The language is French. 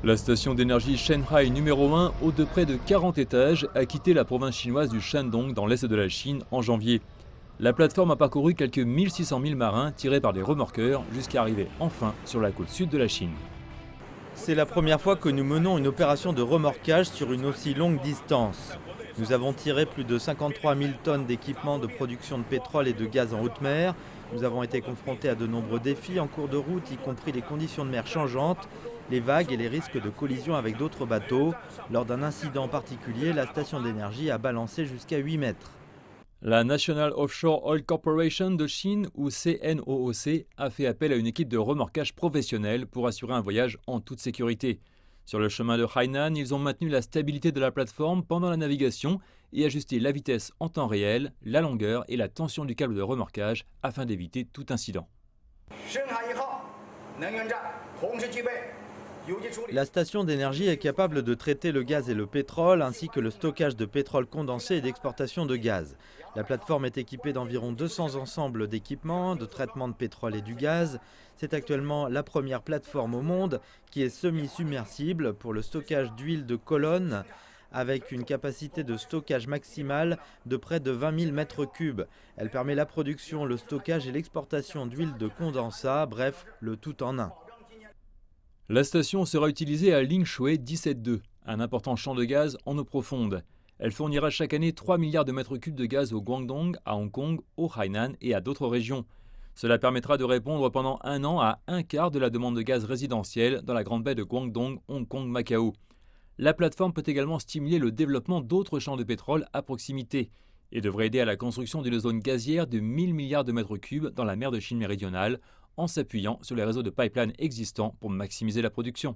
La station d'énergie Shenhai numéro 1, haute de près de 40 étages, a quitté la province chinoise du Shandong dans l'est de la Chine en janvier. La plateforme a parcouru quelques 1600 000 marins tirés par des remorqueurs jusqu'à arriver enfin sur la côte sud de la Chine. C'est la première fois que nous menons une opération de remorquage sur une aussi longue distance. Nous avons tiré plus de 53 000 tonnes d'équipements de production de pétrole et de gaz en haute mer. Nous avons été confrontés à de nombreux défis en cours de route, y compris les conditions de mer changeantes, les vagues et les risques de collision avec d'autres bateaux. Lors d'un incident particulier, la station d'énergie a balancé jusqu'à 8 mètres. La National Offshore Oil Corporation de Chine, ou CNOOC, a fait appel à une équipe de remorquage professionnelle pour assurer un voyage en toute sécurité. Sur le chemin de Hainan, ils ont maintenu la stabilité de la plateforme pendant la navigation et ajusté la vitesse en temps réel, la longueur et la tension du câble de remorquage afin d'éviter tout incident. La station d'énergie est capable de traiter le gaz et le pétrole, ainsi que le stockage de pétrole condensé et d'exportation de gaz. La plateforme est équipée d'environ 200 ensembles d'équipements, de traitement de pétrole et du gaz. C'est actuellement la première plateforme au monde qui est semi-submersible pour le stockage d'huile de colonne, avec une capacité de stockage maximale de près de 20 000 mètres cubes. Elle permet la production, le stockage et l'exportation d'huile de condensat, bref, le tout en un. La station sera utilisée à Lingshui 17-2, un important champ de gaz en eau profonde. Elle fournira chaque année 3 milliards de mètres cubes de gaz au Guangdong, à Hong Kong, au Hainan et à d'autres régions. Cela permettra de répondre pendant un an à un quart de la demande de gaz résidentielle dans la grande baie de Guangdong, Hong Kong, Macao. La plateforme peut également stimuler le développement d'autres champs de pétrole à proximité et devrait aider à la construction d'une zone gazière de 1000 milliards de mètres cubes dans la mer de Chine méridionale en s'appuyant sur les réseaux de pipeline existants pour maximiser la production.